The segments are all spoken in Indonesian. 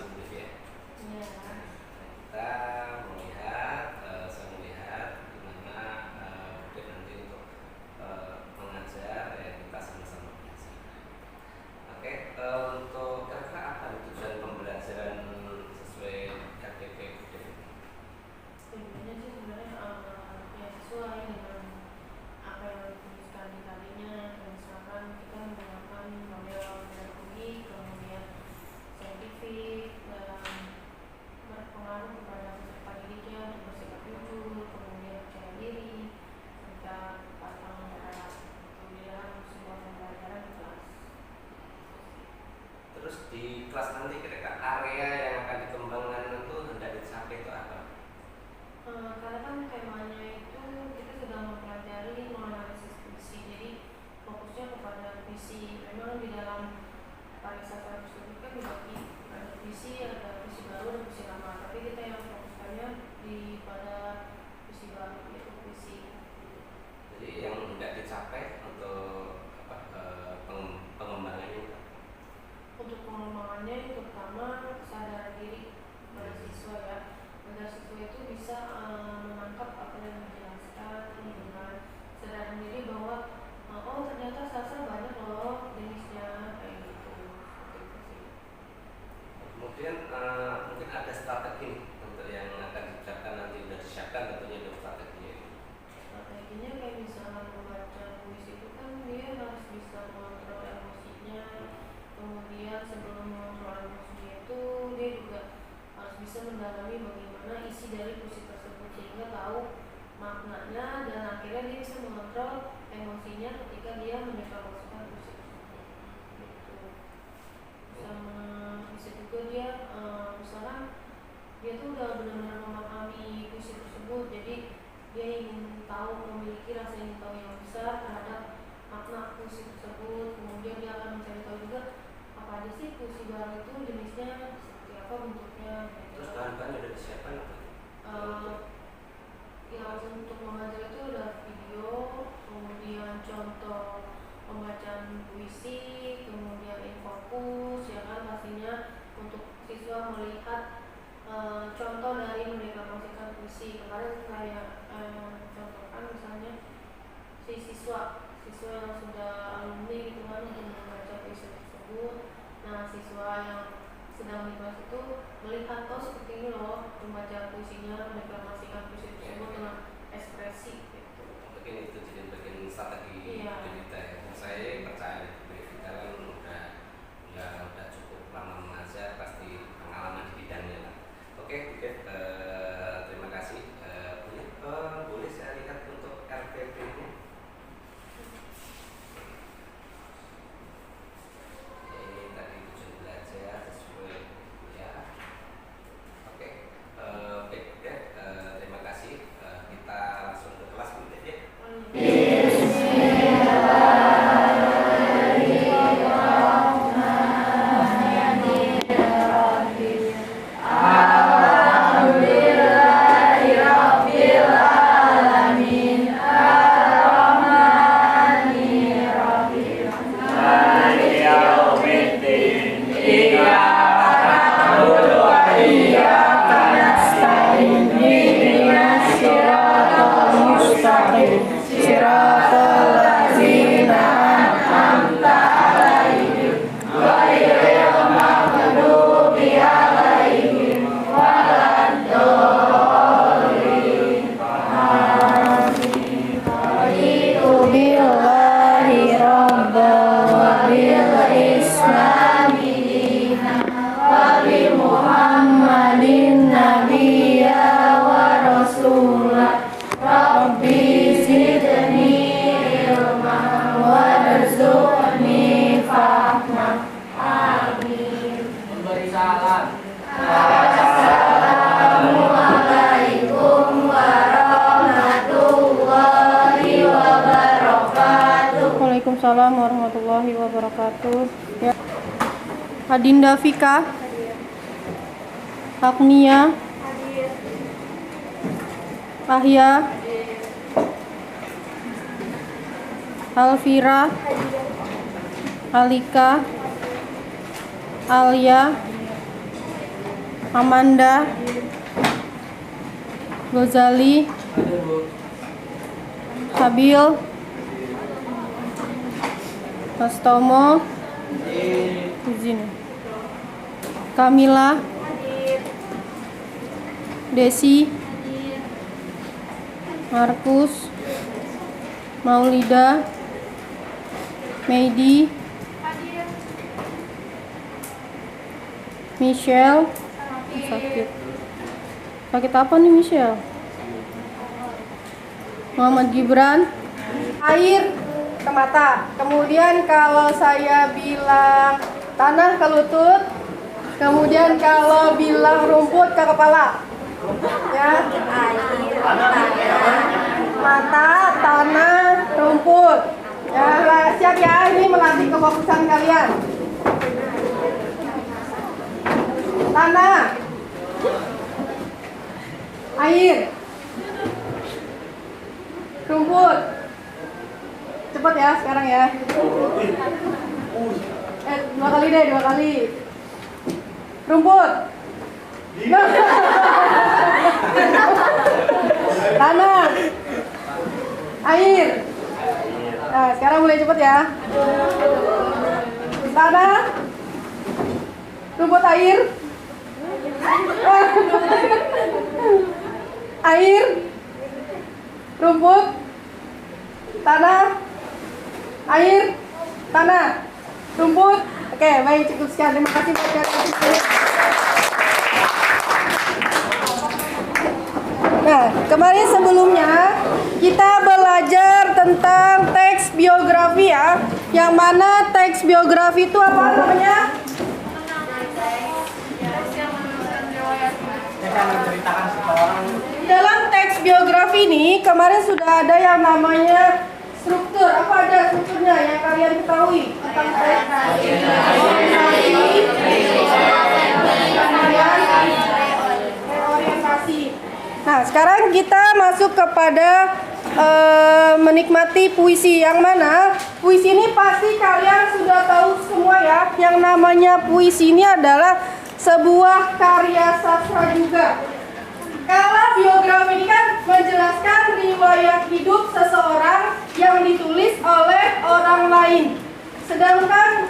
masih brief ya. Iya. Kita melihat, saya melihat gimana brief nanti untuk mengajar ya, kita sama-sama belajar. Oke, untuk kira-kira apa tujuan pembelajaran sesuai RPP brief? Tujuannya sih sebenarnya ya sesuai dengan apa yang dituliskan di tadinya. Misalkan kita menggunakan model pedagogik, kemudian saintifik dan berpengaruh kepada peserta didiknya untuk bersikap jujur, kemudian percaya diri, serta patang terhadap di dalam sebuah pembelajaran di kelas. Terus di kelas nanti kira-kira area yang akan dikembangkan itu hendak dicapai itu apa? Karena kan temanya itu kita sedang mempelajari menganalisis puisi, jadi fokusnya kepada puisi. Memang di dalam pariwisata tersebut kan dibagi ada puisi, ada puisi baru dan puisi lama. Tapi kita yang fokuskannya pada puisi baru, yaitu puisi. Jadi yang hendak dicapai untuk pengembangannya? Untuk pengembangannya yang pertama kesadaran diri pada siswa ya, agar siswa itu bisa menangkap apa yang dijelaskan dengan kesadaran diri bahwa oh ternyata sastra banyak loh jenisnya kayak gitu. Kemudian mungkin ada strategi untuk yang akan disiapkan nanti, sudah disiapkan tentunya untuk strateginya. Strateginya kayak misalnya membaca puisi itu kan dia harus bisa mengontrol emosinya, kemudian sebelum mengontrol emosinya itu dia juga harus bisa mendalami bagaimana isi dari puisi tersebut sehingga tahu maknanya dan akhirnya dia bisa mengontrol emosinya ketika dia mendeklarasikan puisi tersebut. Gitu. Sama bisa juga dia misalkan dia tuh udah benar-benar memahami puisi tersebut, jadi dia ingin tahu, memiliki rasa ingin tahu yang besar terhadap makna puisi tersebut. Kemudian dia akan mencari tahu juga apa aja sih puisi baru itu jenisnya, seperti apa bentuknya. Terus bahan-bahan sudah disiapkan apa? Yang untuk mengajar itu ada video, kemudian contoh pembacaan puisi, kemudian infokus ya kan, pastinya untuk siswa melihat contoh dari mendeklarasikan puisi. Kemarin saya contohkan misalnya si siswa yang sudah alumni gitu kan untuk membaca puisi tersebut. Nah siswa yang sedang di kelas itu melihat oh seperti ini loh membaca puisinya, mendeklarasikan puisi tersebut dengan ekspresi gitu. Mungkin itu jadi bagian strategi kita ya. Saya percaya kita kan udah cukup lama mengajar, pasti pengalaman di bidangnya lah. Oke, terima kasih. Boleh saya lihat untuk RPP-nya? Ini tadi tujuan belajar sesuai ya. Oke, baik ya. Terima kasih. Kita langsung ke kelas dulu ya. Waalaikumsalam warahmatullahi wabarakatuh. Ya. Adinda Vika, Agnia, Ahya, Alvira, Alika, Alia, Amanda, Gozali, Habil, Mas Tomo, izin, Kamila, Desi, Markus, Maulida, Meidi, Michelle. Sakit apa nih Michelle? Muhammad Gibran. Air ke mata. Kemudian kalau saya bilang tanah ke lutut. Kemudian kalau bilang rumput ke kepala. Ya. Mata, tanah, rumput. Ya, siap ya. Ini melatih kefokusan kalian. Tanah, air, rumput. Cepat ya sekarang ya. Dua kali deh, 2 kali. Rumput. Tanah, air. Nah, sekarang mulai cepat ya. Tanah, rumput, air. Air, rumput, tanah, air, tanah, rumput. Oke, baik, cukup sekian. Terima kasih banyak. Nah, kemarin sebelumnya kita belajar tentang teks biografi ya. Yang mana teks biografi itu apa namanya? Dalam teks biografi ini kemarin sudah ada yang namanya struktur. Apa ada strukturnya yang kalian ketahui tentang teks? Orientasi. Nah, sekarang kita masuk kepada menikmati puisi. Yang mana puisi ini pasti kalian sudah tahu semua ya. Yang namanya puisi ini adalah sebuah karya sastra juga. Kalau biografi ini kan menjelaskan riwayat hidup seseorang yang ditulis oleh orang lain. Sedangkan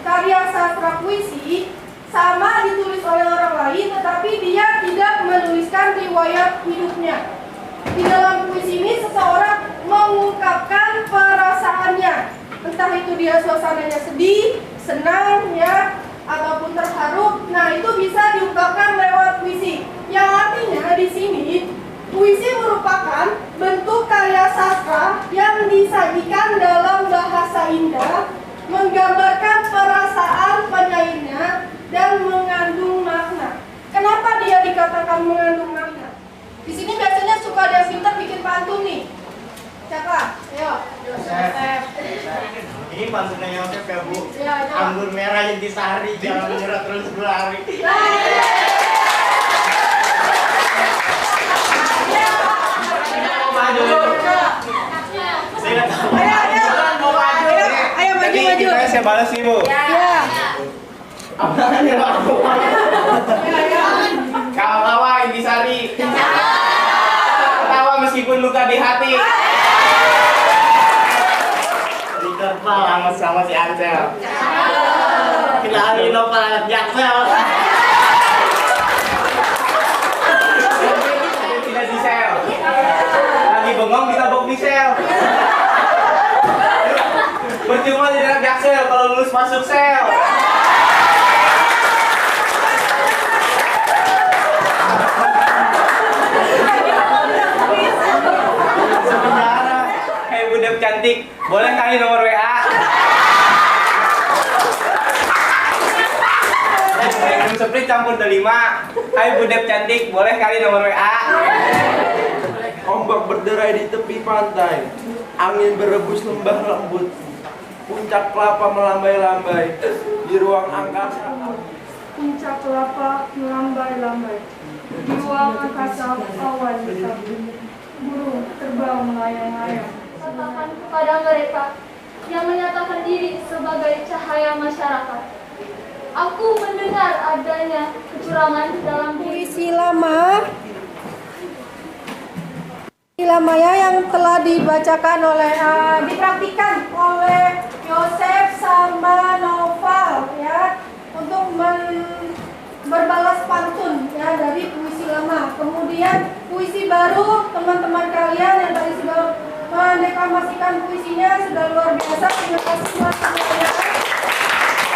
karya sastra puisi sama ditulis oleh orang lain, tetapi dia tidak menuliskan riwayat hidupnya. Di dalam puisi ini seseorang mengungkapkan perasaannya, entah itu dia suasananya sedih, senang, ya, ataupun terharu. Nah, itu bisa diungkapkan lewat puisi. Yang artinya di sini puisi merupakan bentuk karya sastra yang disajikan dalam bahasa indah, menggambarkan perasaan penyairnya dan mengandung makna. Kenapa dia dikatakan mengandung makna? Di sini biasanya suka ada pintar bikin pantun nih. Siapa? Ayo. Yosef. Ini pantunnya Yosef ya Bu. Ya, anggur merah yang disari, jangan menyerah terus berlari. Ayo maju. Saya balas sih Bu. Ya. Kawan-kawan Intisari. Ketawa meskipun luka di hati. Diterpal sama si Ansel. Kita hari nopal anak Jaksel. Tidak di sel. Lagi bengong ditabok di sel. Percuma jadi anak Jaksel kalau lulus masuk sel. Hei budak cantik, boleh kali nomor WA? Minum seprit campur delima. Hai budak cantik, boleh kali nomor WA? Ombak berderai di tepi pantai, angin berebus lembah lembut, puncak kelapa melambai-lambai di ruang angkasa. Puncak kelapa melambai-lambai di ruang angkasa awan hitam, burung terbang melayang-layang. Katakan kepada mereka yang menyatakan diri sebagai cahaya masyarakat. Aku mendengar adanya kecurangan dalam Puisi lama ya yang telah dibacakan oleh dipraktikkan oleh Yosef sama Noval ya untuk berbalas pantun ya dari puisi lama. Kemudian puisi baru teman-teman kalian yang tadi sudah mendeklamasikan puisinya sudah luar biasa. Terima kasih buat semuanya.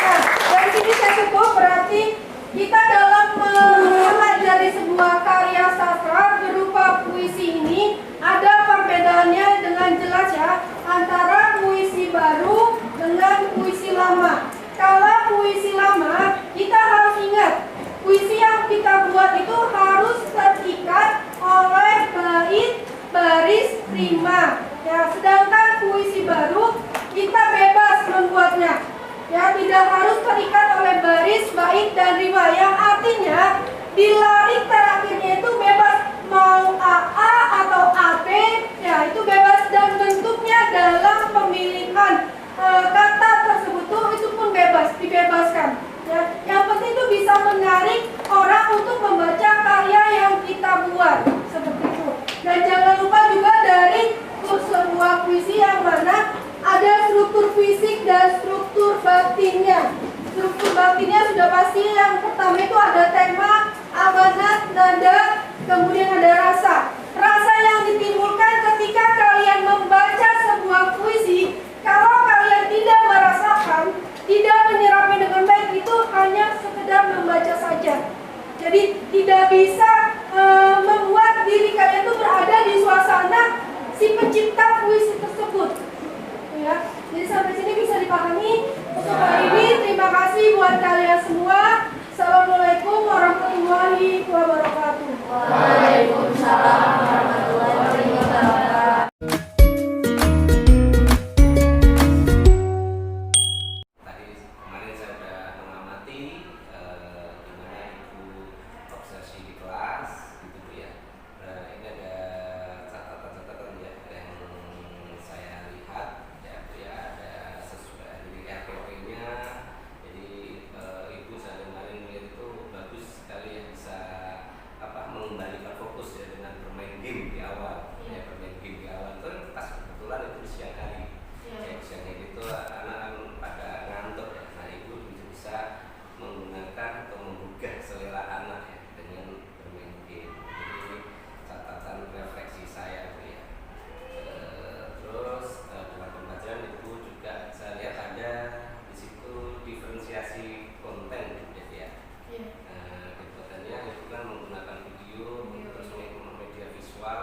Nah, dari sini saya cukup berarti kita dalam mempelajari sebuah karya sastra berupa puisi ini ada perbedaannya dengan jelas ya antara puisi baru dengan puisi lama. Kalau puisi lama kita harus ingat puisi yang kita buat itu harus terikat oleh bait, baris, rima. Ya, sedangkan puisi baru kita bebas membuatnya. Ya, tidak harus terikat oleh baris, bait, dan rima. Yang artinya di larik terakhirnya itu bebas mau AA atau AB, ya itu bebas dan bentuknya dalam pemilihan kata tersebut tuh itu pun bebas, dibebaskan. Ya, yang penting itu bisa menarik orang untuk membaca karya yang kita buat seperti itu. Dan jangan lupa juga dari sebuah puisi yang mana ada struktur fisik dan struktur batinnya. Struktur batinnya sudah pasti yang pertama itu ada tema, amanat, nada, kemudian ada rasa. Rasa yang ditimbulkan ketika kalian membaca sebuah puisi, kalau kalian tidak merasakan, tidak menyerapnya dengan baik, itu hanya sekedar membaca saja. Jadi tidak bisa membuat diri kalian itu berada di suasana si pencipta puisi tersebut. Ya, jadi sampai sini bisa dipahami. Untuk hari ini terima kasih buat kalian semua. Assalamualaikum warahmatullahi wabarakatuh. Waalaikumsalam warahmatullahi wabarakatuh. Tadi kemarin saya sudah mengamati gimana Ibu obsesi di kelas gitu Bu ya. Ini ada catatan-catatan ya yang saya lihat ya Bu ya, ada sesuai dari RPP-nya. Jadi Ibu saya kemarin melihat itu bagus sekali ya, bisa mengembalikan fokus ya dengan bermain game di awal. Ya, bermain game di awal itu pas kebetulan itu siang hari. Ya, siang hari itu anak-anak pada ngantuk ya. Nah, Ibu bisa menggunakan atau menggugah selera anak ya dengan bermain game. Jadi catatan refleksi saya Bu ya. Terus dalam pembelajaran Ibu juga saya lihat ada di situ diferensiasi konten gitu ya. Kontennya itu kan menggunakan video, terus media visual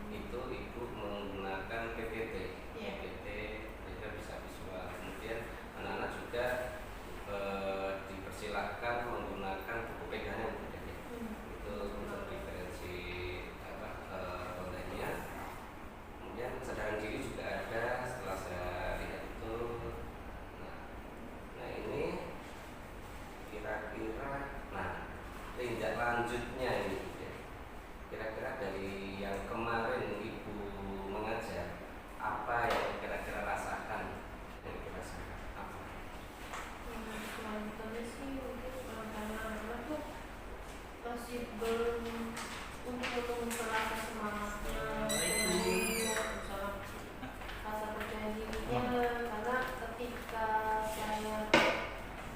itu Ibu menggunakan PPT. PPT mereka bisa visual. Kemudian anak-anak juga dipersilahkan menggunakan buku pegangan gitu ya. Itu untuk diferensi kontennya. Kemudian kesadaran diri juga ada setelah saya lihat itu. Nah ini kira-kira tindak lanjutnya ini ya. Kira-kira dari yang kemarin Ibu mengajar apa yang kira-kira rasakan? Yang dirasakan apa? Lanjutannya sih mungkin karena anak-anak tuh masih belum untuk merasa semangatnya, rasa percaya dirinya, karena ketika saya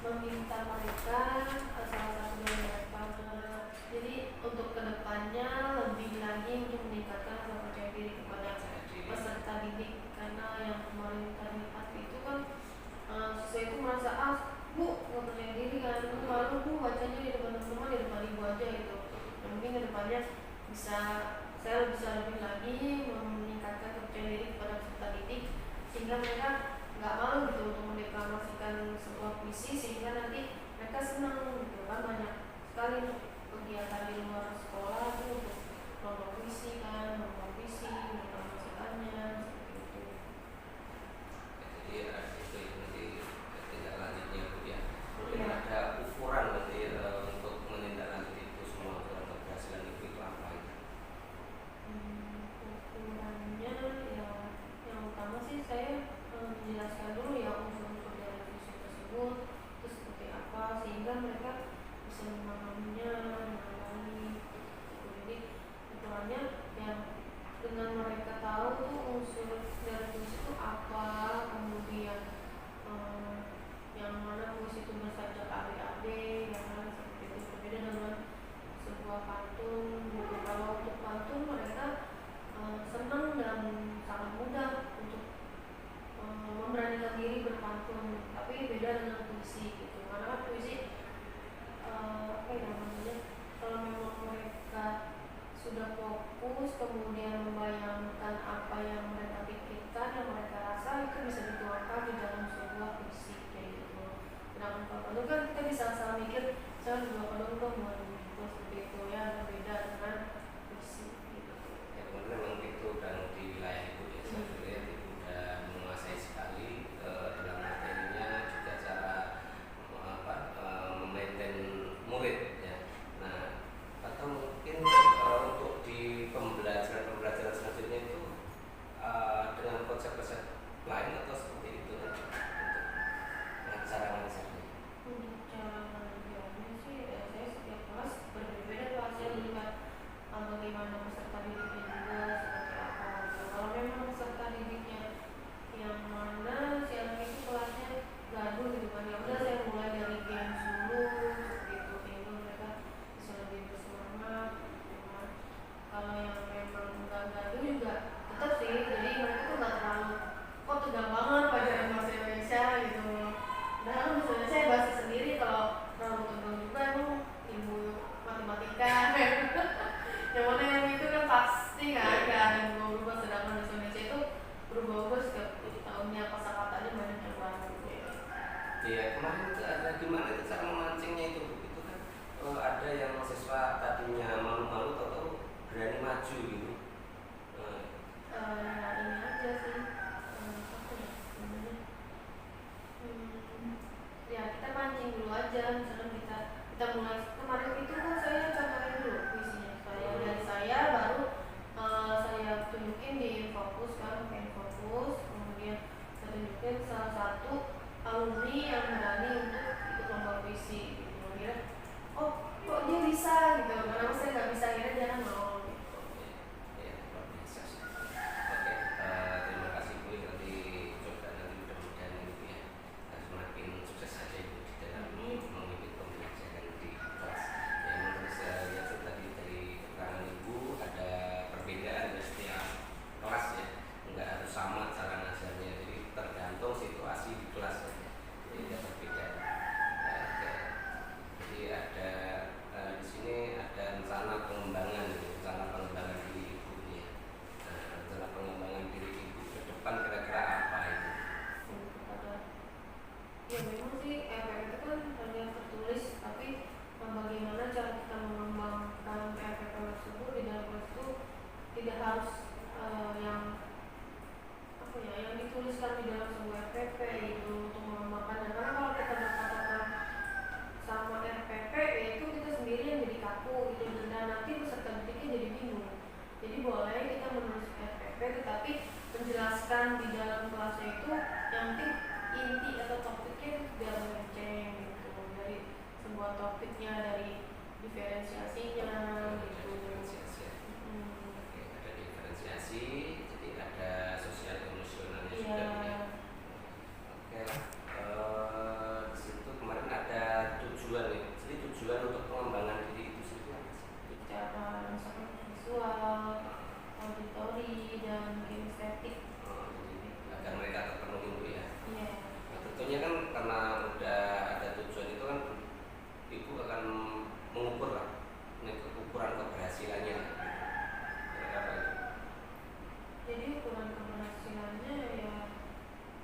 meminta mereka salah satu dari mereka, jadi untuk kedepannya lebih lagi untuk meningkatkan rasa percaya diri kepada peserta didik, karena yang kemarin tadi pagi itu kan saya itu merasa Bu nggak percaya diri kan, malu Bu bacanya di depan teman-teman, di depan Ibu aja gitu. Dan mungkin kedepannya saya bisa lebih lagi meningkatkan kepercayaan diri kepada peserta didik sehingga mereka nggak malu gitu untuk mendeklamasikan sebuah puisi, sehingga nanti mereka senang gitu kan. Banyak sekali kegiatan di luar sekolah itu untuk lomba puisi kan, lomba puisi, mendeklamasikannya seperti itu. Jadi itu nanti tindak lanjutnya Bu ya. Mungkin ada ukuran nanti untuk menindaklanjuti itu semua ukuran keberhasilan itu apa ya? Ukurannya ya yang utama sih saya menjelaskan dulu ya unsur-unsur dari puisi tersebut itu seperti apa, sehingga siswa tadinya malu-malu atau berani maju gitu. Ini aja sih apa ya sebenarnya ya kita pancing dulu aja, misalnya kita mulai kemarin itu kan saya contohin dulu puisinya dari saya baru saya tunjukin di Fokus kan, Fokus, kemudian saya tunjukin salah satu alumni yang berani untuk ikut lomba puisi gitu. Kemudian oh kok dia bisa gitu, karena saya nggak bisa, akhirnya dia mau. Terima kasih Bu, nanti coba nanti mudah-mudahan gitu ya semakin sukses saja Ibu di dalam memimpin pembelajaran di kelas. Yang terus saya lihat tadi dari keterangan Ibu ada perbedaan ya setiap kelas ya, nggak harus sama cara ngajarnya, jadi tergantung situasi di kelas ya. Jadi ada perbedaan. Jadi ada di sini ada rencana pengembangan diri Ibu ya. Rencana pengembangan diri Ibu ke depan kira-kira apa itu? Ya memang sih itu kan hanya tertulis, tapi bagaimana cara kita mengembangkan tersebut di dalam kelas itu tidak harus yang apa ya, yang dituliskan di dalam sebuah RPP itu untuk mengembangkannya. Karena kalau kita berkatakan sama RPP ya itu kita sendiri yang jadi kaku gitu, dan nanti peserta didiknya jadi bingung. Jadi boleh kita menulis RPP tetapi menjelaskan di dalam kelasnya itu yang penting inti atau topiknya itu biar melenceng gitu, dari sebuah topiknya, dari diferensiasinya gitu. Oke, ada diferensiasi, jadi ada sosial emosionalnya Iya. juga ya. Oke lah. Di situ kemarin ada tujuan nih. Jadi tujuan untuk pengembangan diri itu sendiri apa sih? Cara misalkan visual, auditori, dan kinestetik. Jadi agar mereka terpenuhi Bu ya. Iya. Nah, tentunya kan karena udah ada tujuan itu kan Ibu akan mengukur lah, ukuran keberhasilannya. Apa itu? Jadi ukuran keberhasilannya ya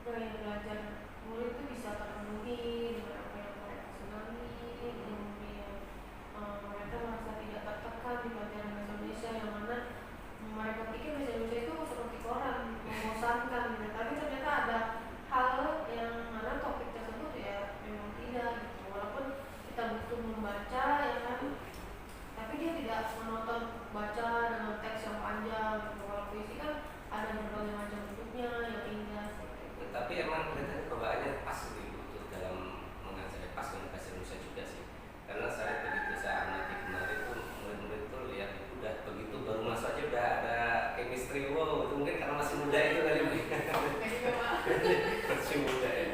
gaya belajar murid itu bisa terpenuhi dengan apa yang mereka senangi, kemudian mereka merasa tidak tertekan di pelajaran bahasa Indonesia, yang mana mereka pikir bahasa Indonesia itu seperti koran, membosankan gitu. Tapi ternyata ada hal yang mana topik tersebut ya memang tidak gitu. Walaupun kita butuh membaca ya kan, tapi dia tidak menonton baca dengan teks yang panjang gitu. Kalau puisi kan ada berbagai macam bentuknya yang indah gitu. Tapi emang kelihatannya bawaannya pas gitu Ibu untuk dalam mengajar, pas dengan bahasa Indonesia juga sih. Karena saya begitu saya amati kemarin tuh murid-murid tuh lihat udah begitu baru masuk aja udah ada chemistry, wow itu mungkin karena masih muda itu kali ini. Masih muda ya.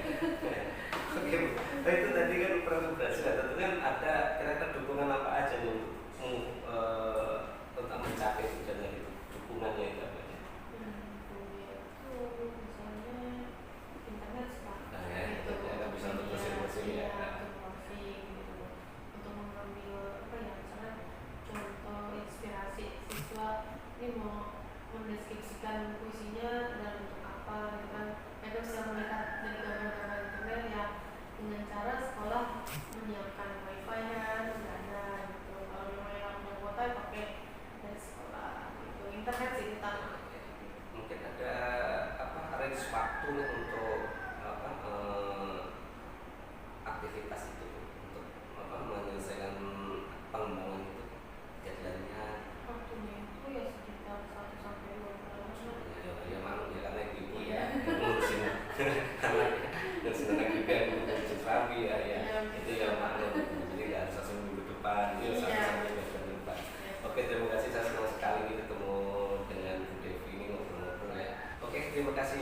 Oke, nah itu tadi kan perlu berhasil, tentu kan ada kira-kira dukungan apa aja nih untuk mencapai tujuan dari dukungannya itu apa aja? Itu misalnya internet sekarang. Nah ya, internet kan bisa untuk mesin-mesin ya. Gitu. Untuk mengambil apa ya, misalnya contoh inspirasi siswa ini mau mendeskripsikan puisinya dalam bentuk apa gitu kan. Mereka bisa melihat dari gambar-gambar internet ya, dengan cara sekolah menyiapkan wifi kan, sudah ada gitu. Kalau memang yang punya kuota ya pakai dari sekolah gitu. Internet sih utama. Mungkin ada apa range waktu untuk apa aktivitas itu untuk apa menyelesaikan pengembangan itu deadline-nya. Waktunya itu ya sekitar 1 sampai 2 bulan. Ya malu ya karena ibu ya ngurusin anaknya dan senang juga ngurusin suami ya itu ya malu, jadi nggak harus langsung minggu depan ya sampai bulan depan. Oke, terima kasih, saya senang sekali ketemu dengan Bu Devi ini ngobrol-ngobrol ya. Oke, terima kasih.